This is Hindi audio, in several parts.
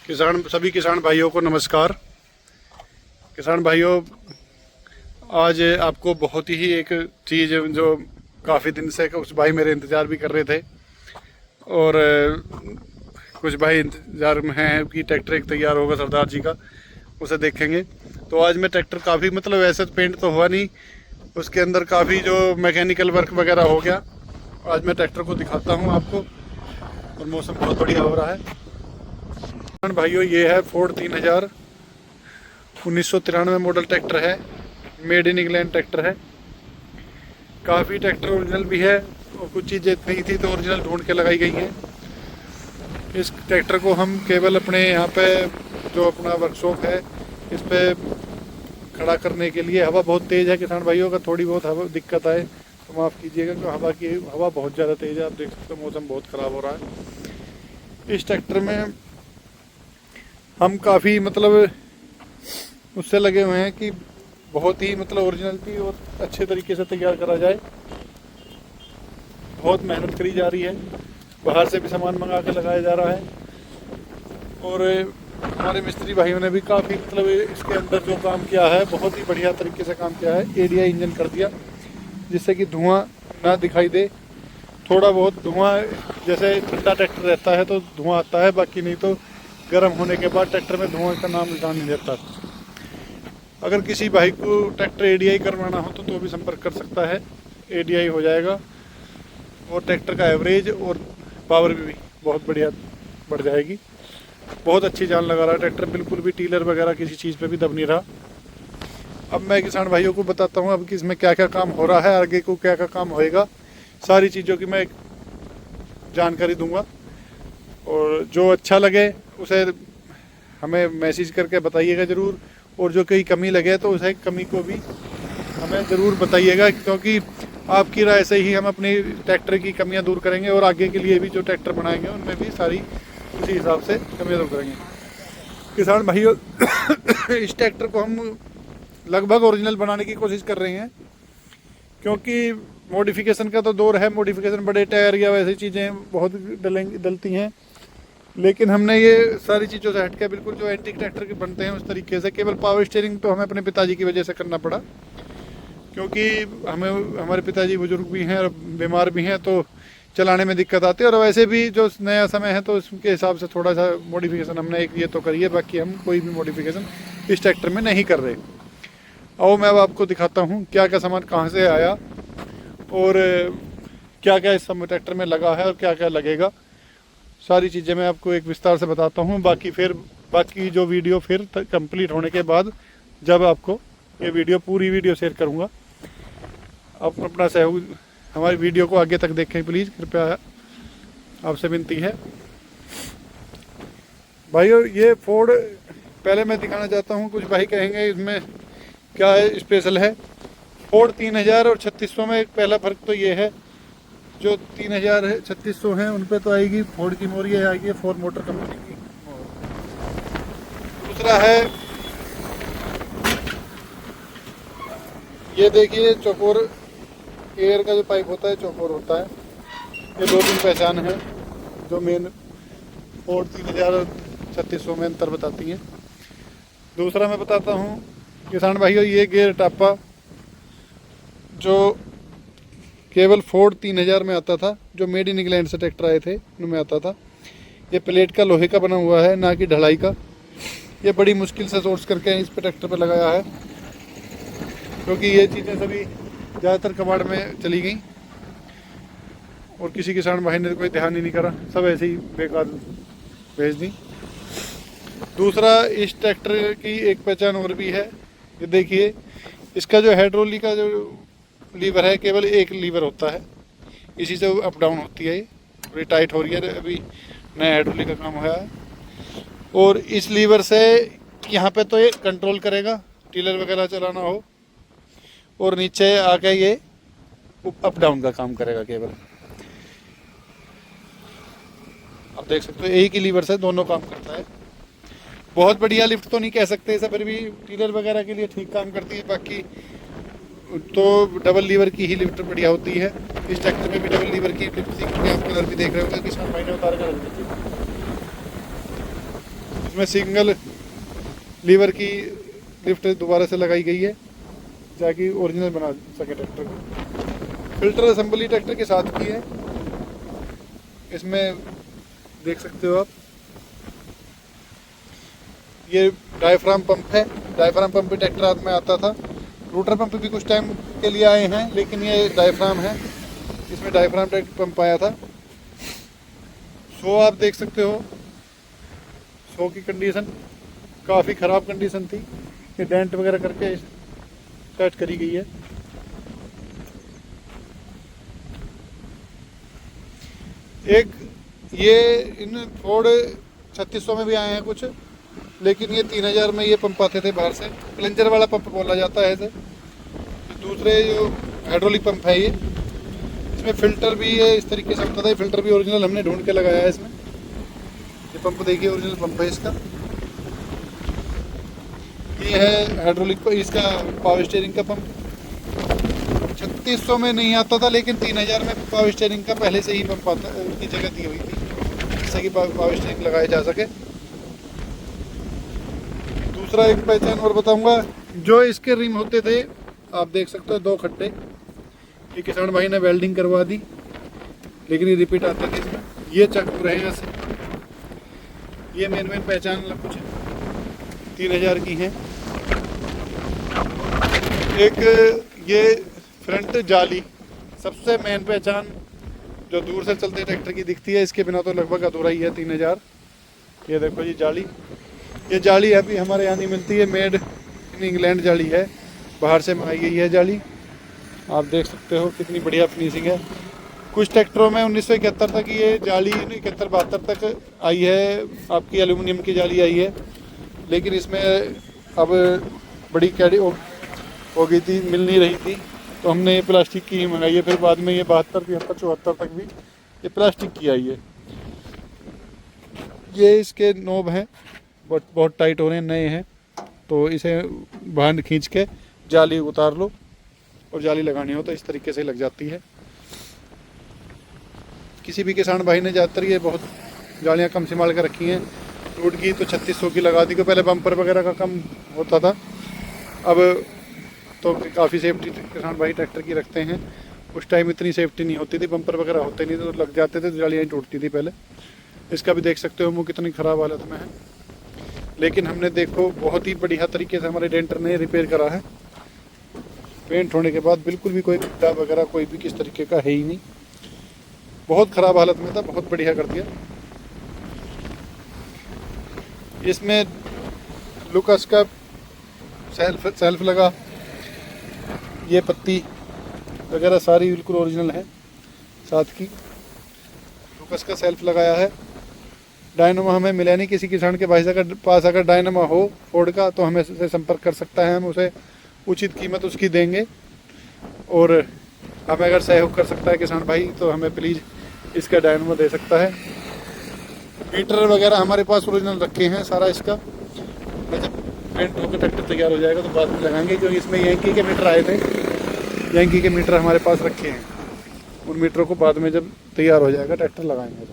सभी किसान भाइयों को नमस्कार। किसान भाइयों, आज आपको बहुत ही एक चीज़ जो काफ़ी दिन से कुछ भाई मेरे इंतज़ार भी कर रहे थे और कुछ भाई इंतज़ार में हैं कि ट्रैक्टर एक तैयार होगा सरदार जी का, उसे देखेंगे। तो आज मैं ट्रैक्टर काफ़ी ऐसे तो पेंट तो हुआ नहीं, उसके अंदर काफ़ी जो मैकेनिकल वर्क वगैरह हो गया। आज मैं ट्रैक्टर को दिखाता हूँ आपको, और मौसम बहुत बढ़िया हो रहा है। भाइयों, ये है फोर्ड 3000 1993 मॉडल ट्रैक्टर है, मेड इन इंग्लैंड ट्रैक्टर है। काफ़ी ट्रैक्टर ओरिजिनल भी है और कुछ चीज़ें नहीं थी तो ओरिजिनल ढूंढ के लगाई गई हैं। इस ट्रैक्टर को हम केवल अपने यहाँ पे जो अपना वर्कशॉप है इस पे खड़ा करने के लिए, हवा बहुत तेज़ है किसान भाइयों का, थोड़ी बहुत हवा दिक्कत आए तो माफ़ कीजिएगा कि हवा बहुत ज़्यादा तेज़ है। आप देख सकते हो मौसम बहुत ख़राब हो रहा है। इस ट्रैक्टर में हम काफ़ी उससे लगे हुए हैं कि बहुत ही ओरिजिनलिटी और अच्छे तरीके से तैयार करा जाए। बहुत मेहनत करी जा रही है, बाहर से भी सामान मंगा के लगाया जा रहा है। और हमारे मिस्त्री भाइयों ने भी काफ़ी इसके अंदर जो काम किया है बहुत ही बढ़िया तरीके से काम किया है। एडीआई इंजन कर दिया जिससे कि धुआं ना दिखाई दे। थोड़ा बहुत धुआं, जैसे ठंडा ट्रैक्टर रहता है तो धुआं आता है, बाकी नहीं तो गर्म होने के बाद ट्रैक्टर में धुआं का नाम निशान नहीं रहता। अगर किसी भाई को ट्रैक्टर एडीआई करवाना हो तो भी संपर्क कर सकता है, एडीआई हो जाएगा। और ट्रैक्टर का एवरेज और पावर भी बहुत बढ़िया बढ़ जाएगी। बहुत अच्छी जान लगा रहा है ट्रैक्टर, बिल्कुल भी टीलर वगैरह किसी चीज़ पे भी दब नहीं रहा। अब मैं किसान भाइयों को बताता हूँ अब कि इसमें क्या क्या काम हो रहा है, आगे को क्या क्या काम होएगा, सारी चीज़ों की मैं जानकारी दूंगा। और जो अच्छा लगे उसे हमें मैसेज करके बताइएगा ज़रूर, और जो कोई कमी लगे तो उसे कमी को भी हमें ज़रूर बताइएगा, क्योंकि आपकी राय से ही हम अपनी ट्रैक्टर की कमियां दूर करेंगे और आगे के लिए भी जो ट्रैक्टर बनाएंगे उनमें भी सारी उसी हिसाब से कमियां दूर करेंगे। किसान भाइयों, इस ट्रैक्टर को हम लगभग ओरिजिनल बनाने की कोशिश कर रहे हैं, क्योंकि मॉडिफिकेशन का तो दौर है। मॉडिफिकेशन, बड़े टायर या वैसी चीज़ें बहुत डलती हैं, लेकिन हमने ये सारी चीज़ों से हटके बिल्कुल जो एंटीक ट्रैक्टर के बनते हैं उस तरीके से। केवल पावर स्टीयरिंग तो हमें अपने पिताजी की वजह से करना पड़ा, क्योंकि हमारे पिताजी बुजुर्ग भी हैं और बीमार भी हैं तो चलाने में दिक्कत आती है। और वैसे भी जो नया समय है तो उसके हिसाब से थोड़ा सा मॉडिफिकेशन हमने एक ये तो करी है, बाकी हम कोई भी मॉडिफिकेशन इस ट्रैक्टर में नहीं कर रहे। और मैं अब आपको दिखाता हूँ क्या क्या सामान कहाँ से आया और क्या क्या इस ट्रैक्टर में लगा है और क्या क्या लगेगा। सारी चीज़ें मैं आपको एक विस्तार से बताता हूँ। बाकी जो वीडियो फिर कंप्लीट होने के बाद जब आपको ये पूरी वीडियो शेयर करूँगा, आप अपना सहयोग हमारी वीडियो को आगे तक देखें प्लीज़, कृपया आपसे विनती है। भाइयों, ये फोर्ड पहले मैं दिखाना चाहता हूँ। कुछ भाई कहेंगे इसमें क्या है स्पेशल है। फोर्ड 3000 और 3600 में एक पहला फ़र्क तो ये है, जो 3000 है 3600 हैं उन पे तो आएगी फोर्ड की मोर, ये आएगी फोर्ड मोटर कंपनी की मोर। दूसरा है, ये देखिए चौकोर एयर का जो पाइप होता है चौकोर होता है। ये दो तीन पहचान है जो मेन फोर्ड 3000 और 3600 में अंतर बताती हैं। दूसरा मैं बताता हूँ किसान भाइयों, ये गियर टापा जो केवल फोर्ड 3000 में आता था, जो मेड इन इंग्लैंड से ट्रैक्टर आए थे उनमें आता था। ये प्लेट का लोहे का बना हुआ है, ना कि ढलाई का। ये बड़ी मुश्किल से सोर्स करके इस पे ट्रैक्टर पे लगाया है, क्योंकि ये चीज़ें सभी ज़्यादातर कबाड़ में चली गई और किसी किसान भाई ने कोई ध्यान ही नहीं करा, सब ऐसे ही बेकार भेज दी। दूसरा, इस ट्रैक्टर की एक पहचान और भी है। ये देखिए, इसका जो हाइड्रोलिक का जो लीवर है केवल एक लीवर होता है, इसी से अप डाउन होती है। ये टाइट हो रही है, अभी नया हाइड्रोलिक का काम हुआ है। और इस लीवर से यहाँ पे तो ये कंट्रोल करेगा, टीलर वगैरह चलाना हो, और नीचे आके ये अप डाउन का काम करेगा केवल। आप देख सकते हो एक ही लीवर से दोनों काम करता है। बहुत बढ़िया लिफ्ट तो नहीं कह सकते इसे, फिर भी टीलर वगैरह के लिए ठीक काम करती है। बाकी तो डबल लीवर की ही लिफ्ट बढ़िया होती है। इस ट्रैक्टर में भी डबल लीवर की लिफ्ट थी, क्योंकि आप कलर भी देख रहे होंगे किसान भाई ने उतार कर रख दी थी। इसमें सिंगल लीवर की लिफ्ट दोबारा से लगाई गई है ताकि ओरिजिनल बना सके ट्रैक्टर को। फिल्टर असेंबली ट्रैक्टर के साथ की है। इसमें देख सकते हो आप, ये डायफ्राम पंप है। डायफ्राम पंप भी ट्रैक्टर हाथ में आता था। रोटर पंप भी कुछ टाइम के लिए आए हैं, लेकिन ये डायफ्राम है। इसमें डायफ्राम पंप आया था। शो आप देख सकते हो, शो की कंडीशन काफ़ी ख़राब कंडीशन थी। ये डेंट वगैरह करके सेट करी गई है। एक ये इन फोर्ड 3600 में भी आए हैं कुछ, लेकिन ये 3000 में ये पंप आते थे बाहर से। प्लंजर वाला पंप बोला जाता है इसे। दूसरे जो हाइड्रोलिक पंप है ये, इसमें फ़िल्टर भी है इस तरीके से होता था। फ़िल्टर भी ओरिजिनल हमने ढूंढ के लगाया है इसमें। ये पंप देखिए, ओरिजिनल पंप है इसका। ये है हाइड्रोलिक, इसका पावर स्टीयरिंग का पंप। 3600 में नहीं आता था, लेकिन 3000 में पावर स्टीयरिंग का पहले से ही पंप आता की जगह दी हुई थी, जिससे कि पावर स्टीयरिंग लगाया जा सके। दूसरा एक पहचान और बताऊंगा, जो इसके रिम होते थे आप देख सकते हो, 2 खड्डे। ये किसान भाई ने वेल्डिंग करवा दी, लेकिन ये रिपीट आते थे इसमें। ये चक्कू रहे हैं ऐसे। ये मेन पहचान कुछ 3000 की हैं। एक ये फ्रंट जाली, सबसे मेन पहचान जो दूर से चलते ट्रैक्टर की दिखती है, इसके बिना तो लगभग अधूरा ही है 3000। ये देखो ये जाली, ये जाली अभी हमारे यहाँ नहीं मिलती है, मेड इन इंग्लैंड जाली है, बाहर से मंगाई गई है जाली। आप देख सकते हो कितनी बढ़िया फिनिशिंग है। कुछ ट्रैक्टरों में 1971 तक ये जाली 71-72 तक आई है, आपकी एल्यूमिनियम की जाली आई है, लेकिन इसमें अब बड़ी कैडी हो गई थी, मिल नहीं रही थी, तो हमने ये प्लास्टिक की ही मंगाई है। फिर बाद में ये 72, 73, 74 तक भी ये प्लास्टिक की आई है। ये इसके नोब हैं, बहुत टाइट हो रहे हैं, नए हैं, तो इसे बाहर खींच के जाली उतार लो और जाली लगानी हो तो इस तरीके से लग जाती है। किसी भी किसान भाई ने ज़्यादातर ये बहुत जालियाँ कम संभाल कर रखी हैं। टूट गई तो 3600 की लगा दी, को पहले बम्पर वगैरह का कम होता था, अब तो काफ़ी सेफ्टी किसान भाई ट्रैक्टर की रखते हैं। उस टाइम इतनी सेफ्टी नहीं होती थी, बम्पर वगैरह होते नहीं थे तो लग जाते थे, तो जालियाँ टूटती थी पहले। इसका भी देख सकते हो मुँह कितनी ख़राब हालत में है, लेकिन हमने देखो बहुत ही बढ़िया तरीके से हमारे डेंटर ने रिपेयर करा है। पेंट होने के बाद बिल्कुल भी कोई गड्ढा वगैरह कोई भी किस तरीके का है ही नहीं। बहुत ख़राब हालत में था, बहुत बढ़िया कर दिया। इसमें लुकस का सेल्फ लगा, ये पत्ती वगैरह सारी बिल्कुल ओरिजिनल है साथ की। लुकस का सेल्फ लगाया है। डायनामो हमें मिला नहीं, किसी किसान के भाई के पास अगर डायनामो हो फोर्ड का तो हमें से संपर्क कर सकता है, हम उसे उचित कीमत उसकी देंगे। और हमें अगर सहयोग कर सकता है किसान भाई तो हमें प्लीज़ इसका डायनामो दे सकता है। मीटर वगैरह हमारे पास ओरिजिनल रखे हैं सारा इसका। जब पेंट होकर ट्रैक्टर तैयार हो जाएगा तो बाद में लगाएंगे, क्योंकि इसमें यंकी के मीटर आए थे, यंकी के मीटर हमारे पास रखे हैं। उन मीटरों को बाद में जब तैयार हो जाएगा ट्रैक्टर लगाएंगे।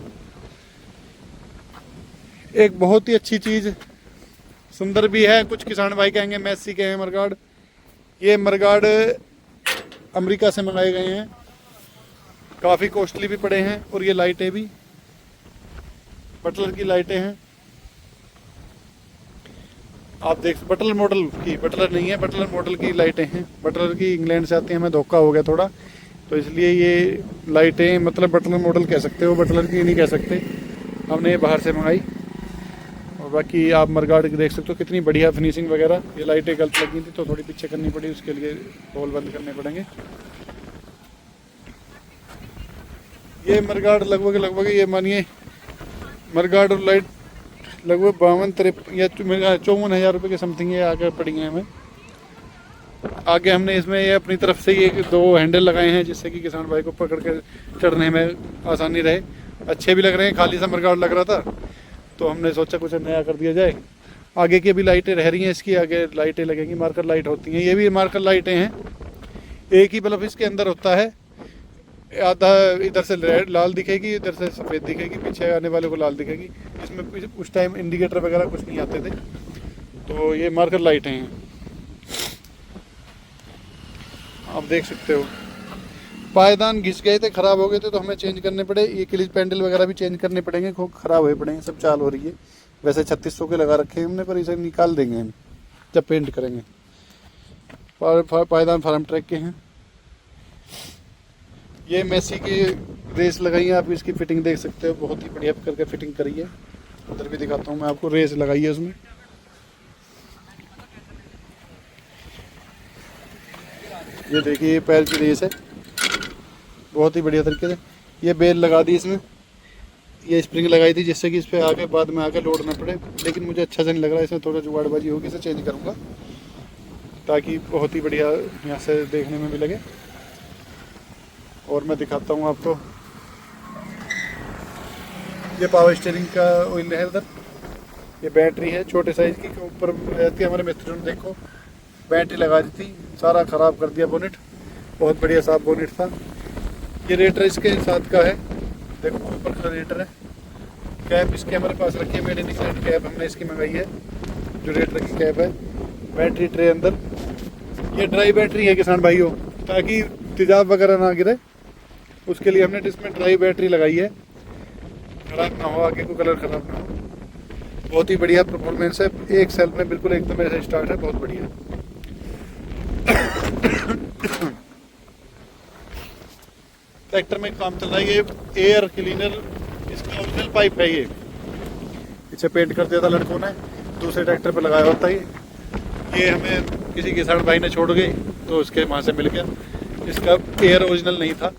एक बहुत ही अच्छी चीज़, सुंदर भी है। कुछ किसान भाई कहेंगे मैसी के हैं मरगाड, ये मरगाड अमेरिका से मंगाए गए हैं, काफ़ी कॉस्टली भी पड़े हैं। और ये लाइटें भी बटलर की लाइटें हैं, आप देख, बटलर मॉडल की, बटलर नहीं है, बटलर मॉडल की लाइटें हैं। बटलर की इंग्लैंड से आती हैं, हमें धोखा हो गया थोड़ा, तो इसलिए ये लाइटें मतलब बटलर मॉडल कह सकते हो, बटलर की नहीं कह सकते। हमने ये बाहर से मंगाई। और बाकी आप मरगाड की देख सकते हो कितनी बढ़िया फिनिशिंग वगैरह। ये लाइटें गलत लगी थी तो थोड़ी पीछे करनी पड़ी, उसके लिए होल बंद करने पड़ेंगे। ये मरगाड लगभग ये मानिए मरगाड और लाइट लगभग 52-53 या 54,000 रुपये के समथिंग ये आगे पड़ी हैं हमें। आगे हमने इसमें ये अपनी तरफ से ये 2 हैंडल लगाए हैं, जिससे कि किसान भाई को पकड़ के चढ़ने में आसानी रहे। अच्छे भी लग रहे हैं, खाली सा मरगाड लग रहा था तो हमने सोचा कुछ नया कर दिया जाए। आगे की अभी लाइटें रह रही हैं, इसकी आगे लाइटें लगेंगी, मार्कर लाइट होती हैं, ये भी मार्कर लाइटें हैं। एक ही बल्ब इसके अंदर होता है, आधा इधर से रेड लाल दिखेगी, इधर से सफ़ेद दिखेगी, पीछे आने वाले को लाल दिखेगी। इसमें उस टाइम इंडिकेटर वगैरह कुछ नहीं आते थे, तो ये मार्कर लाइटें हैं, आप देख सकते हो। पायदान घिस गए थे, ख़राब हो गए थे, तो हमें चेंज करने पड़े। ये क्लिच पैंडल वगैरह भी चेंज करने पड़ेंगे, खूब ख़राब हुए पड़े हैं, सब चाल हो रही है। वैसे 3600 के लगा रखे हैं हमने, पर इसे निकाल देंगे हम जब पेंट करेंगे। पायदान फार्म ट्रैक के हैं। ये मेसी की रेस लगाई है, आप इसकी फिटिंग देख सकते हो, बहुत ही बढ़िया करके फिटिंग करी है। उधर भी दिखाता हूँ मैं आपको, रेस लगाई है उसमें। ये देखिए पैर की रेस है, बहुत ही बढ़िया तरीके से। ये बेल लगा दी इसमें, ये स्प्रिंग लगाई थी जिससे कि इस पर आके बाद में आके लोड ना पड़े, लेकिन मुझे अच्छा से नहीं लग रहा है, इसमें थोड़ा जुगाड़बाजी होगी, इसे चेंज करूँगा ताकि बहुत ही बढ़िया यहाँ से देखने में भी लगे। और मैं दिखाता हूँ आपको, ये पावर स्टीयरिंग का ऑयल है उधर। ये बैटरी है छोटे साइज़ की, ऊपर रहती है। हमारे मिस्त्रियों ने देखो बैटरी लगा दी थी, सारा ख़राब कर दिया बोनेट। बहुत बढ़िया साफ बोनेट था। ये रेटर इसके साथ का है, देखो ऊपर का रेटर है। कैप इसकी हमारे पास रखी है, मेड इन इंग्लैंड कैप हमने इसकी मंगाई है, जो रेटर की कैप है। बैटरी ट्रे अंदर, ये ड्राई बैटरी है किसान भाइयों, ताकि तेजाब वगैरह ना गिरे, उसके लिए हमने इसमें ड्राई बैटरी लगाई है, खराब ना हो, आगे को कलर खराब ना हो। बहुत ही बढ़िया परफॉर्मेंस है, एक सेल्फ में बिल्कुल एकदम ऐसे स्टार्ट है, बहुत बढ़िया। ट्रैक्टर में काम चल रहा है। ये एयर क्लीनर, इसका ओरिजिनल पाइप है। ये पीछे पेंट कर दिया था लड़कों ने, दूसरे ट्रैक्टर पे लगाया होता है। ये हमें किसी किसान भाई ने छोड़ गई, तो उसके वहाँ से मिल गया। इसका एयर ओरिजिनल नहीं था,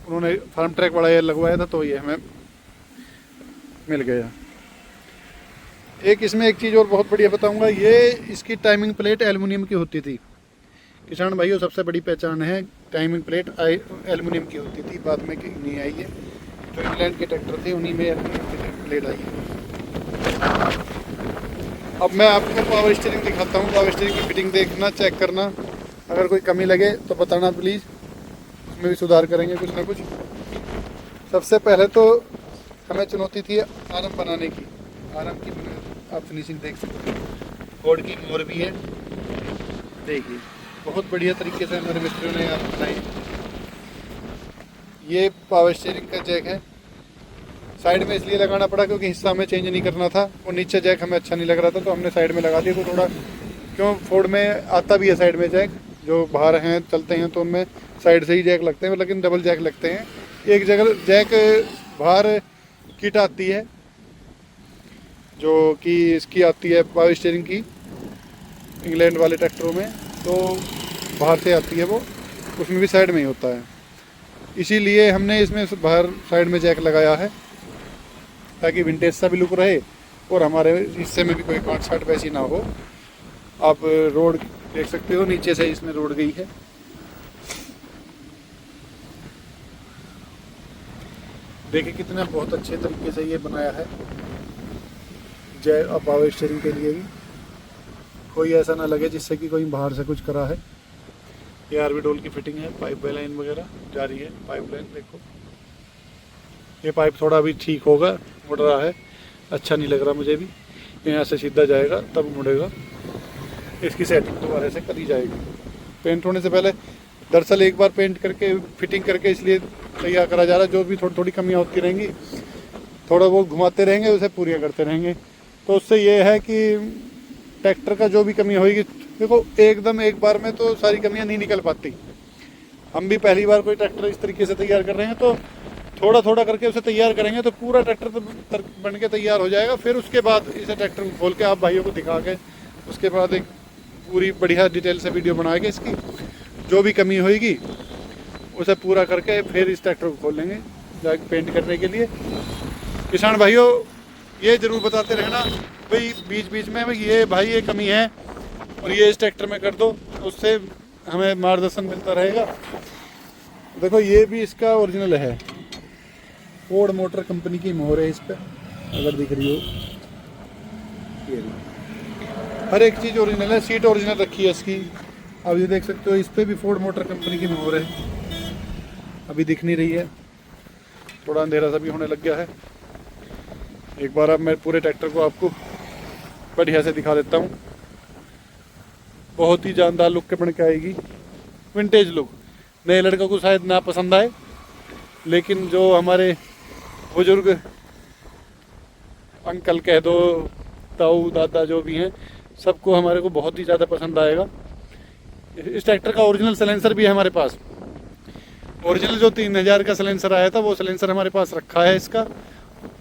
उन्होंने फार्म ट्रैक वाला एयर लगवाया था, तो ये हमें मिल गया। एक इसमें एक चीज़ और बहुत बढ़िया बताऊंगा, ये इसकी टाइमिंग प्लेट एल्युमिनियम की होती थी किसान भाइयों, सबसे बड़ी पहचान है। टाइमिंग प्लेट एल्युमिनियम की होती थी, बाद में नहीं आई है। जो इंग्लैंड के ट्रैक्टर थे उन्हीं में एल्युमिनियम की प्लेट आई है। अब मैं आपको पावर स्टीयरिंग दिखाता हूँ। पावर स्टीयरिंग की फिटिंग देखना, चेक करना, अगर कोई कमी लगे तो बताना प्लीज़, उसमें भी सुधार करेंगे कुछ ना कुछ। सबसे पहले तो हमें चुनौती थी आर्म बनाने की। आर्म की आप फिनिशिंग देख सकते हो, बोर्ड की मोर भी है, देखिए बहुत बढ़िया तरीके से हमारे मिस्त्रियों ने आर्म बनाई। ये पावर स्टीयरिंग का जैक है, साइड में इसलिए लगाना पड़ा क्योंकि हिस्सा हमें चेंज नहीं करना था, और नीचे जैक हमें अच्छा नहीं लग रहा था, तो हमने साइड में लगा दिया। तो थोड़ा क्यों फोर्ड में आता भी है साइड में जैक, जो बाहर हैं चलते हैं तो उनमें साइड से ही जैक लगते हैं, लेकिन डबल जैक लगते हैं। एक जगह जैक बाहर किट आती है, जो कि इसकी आती है पावर स्टीयरिंग की, इंग्लैंड वाले ट्रैक्टरों में तो बाहर से आती है वो, उसमें भी साइड में ही होता है। इसीलिए हमने इसमें बाहर साइड में जैक लगाया है, ताकि विंटेज सा भी लुक रहे और हमारे हिस्से में भी कोई काट साट वैसी ना हो। आप रोड देख सकते हो, नीचे से इसमें रोड गई है। देखिए कितना बहुत अच्छे तरीके से ये बनाया है जैक पावर स्टीयरिंग के लिए भी, कोई ऐसा ना लगे जिससे कि कोई बाहर से कुछ करा है। ये आरवी डोल की फिटिंग है, पाइप लाइन वगैरह जा रही है। पाइप लाइन देखो, ये पाइप थोड़ा भी ठीक होगा, मुड़ रहा है, अच्छा नहीं लग रहा मुझे भी। यहाँ से सीधा जाएगा तब मुड़ेगा, इसकी सेटिंग दोबारा से करी जाएगी। पेंट होने से पहले दरअसल एक बार पेंट करके फिटिंग करके इसलिए तैयार करा जा रहा है, जो भी थोड़ी थोड़ी कमियाँ होती रहेंगी, थोड़ा बहुत घुमाते रहेंगे, उसे पूरी करते रहेंगे। तो उससे ये है कि ट्रैक्टर का जो भी कमी होगी, देखो एकदम एक बार में तो सारी कमियां नहीं निकल पाती। हम भी पहली बार कोई ट्रैक्टर इस तरीके से तैयार कर रहे हैं, तो थोड़ा थोड़ा करके उसे तैयार करेंगे तो पूरा ट्रैक्टर तो बन के तैयार हो जाएगा। फिर उसके बाद इसे ट्रैक्टर को खोल के आप भाइयों को दिखा के, उसके बाद एक पूरी बढ़िया डिटेल से वीडियो बना के इसकी जो भी कमी होगी उसे पूरा करके फिर इस ट्रैक्टर को खोल लेंगे जाके पेंट करने के लिए। किसान भाइयों ये ज़रूर बताते रहना भाई बीच बीच में, भाई ये भाई ये कमी है और ये इस ट्रैक्टर में कर दो, उससे हमें मार्गदर्शन मिलता रहेगा। देखो ये भी इसका ओरिजिनल है, फोर्ड मोटर कंपनी की मोहर है इस पर, अगर दिख रही हो। ये हर एक चीज़ ओरिजिनल है, सीट ओरिजिनल रखी है इसकी, अब ये देख सकते हो, इस पर भी फोर्ड मोटर कंपनी की मोहर है। अभी दिख नहीं रही है, थोड़ा अंधेरा सा भी होने लग गया है। एक बार अब मैं पूरे ट्रैक्टर को आपको बढ़िया से दिखा देता हूँ। बहुत ही जानदार लुक के बन के आएगी, विंटेज लुक। नए लड़कों को शायद ना पसंद आए, लेकिन जो हमारे बुजुर्ग अंकल कह दो, ताऊ दादा जो भी हैं, सबको हमारे को बहुत ही ज़्यादा पसंद आएगा। इस ट्रैक्टर का ओरिजिनल सिलेंसर भी है हमारे पास। ओरिजिनल जो 3000 का सिलेंसर आया था वो सिलेंसर हमारे पास रखा है। इसका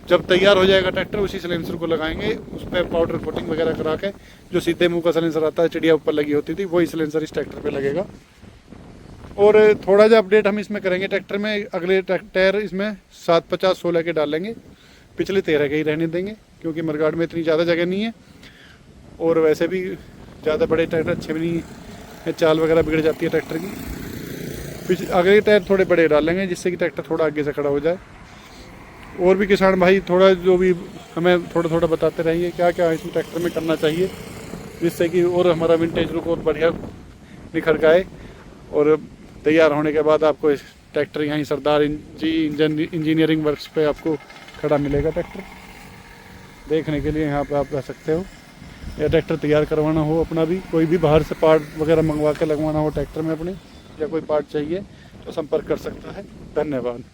जब तैयार हो जाएगा ट्रैक्टर, उसी सिलेंसर को लगाएंगे, उस पर पाउडर कोटिंग वगैरह करा के जो सीधे मुंह का सिलेंसर आता है, चिड़िया ऊपर लगी होती थी, वही सिलेंसर इस ट्रैक्टर पे लगेगा। और थोड़ा सा अपडेट हम इसमें करेंगे ट्रैक्टर में। अगले टायर इसमें 750-16 के डालेंगे, पिछले 13 के ही रहने देंगे, क्योंकि मरगाड़ में इतनी ज़्यादा जगह नहीं है और वैसे भी ज़्यादा बड़े ट्रैक्टर अच्छे भी नहीं है, चाल वगैरह बिगड़ जाती है ट्रैक्टर की। अगले टायर थोड़े बड़े डालेंगे, जिससे कि ट्रैक्टर थोड़ा आगे से खड़ा हो जाए। और भी किसान भाई थोड़ा जो भी हमें थोड़ा थोड़ा बताते रहिए क्या क्या इसमें ट्रैक्टर में करना चाहिए, जिससे कि और हमारा विंटेज लुक और बढ़िया निखर के आए। और तैयार होने के बाद आपको इस ट्रैक्टर यहीं सरदार इंजीनियरिंग वर्क्स पे आपको खड़ा मिलेगा ट्रैक्टर देखने के लिए। यहाँ पे आप रह सकते हो, या ट्रैक्टर तैयार करवाना हो अपना भी, कोई भी बाहर से पार्ट वगैरह मंगवा के लगवाना हो ट्रैक्टर में अपने, या कोई पार्ट चाहिए तो संपर्क कर सकता है। धन्यवाद।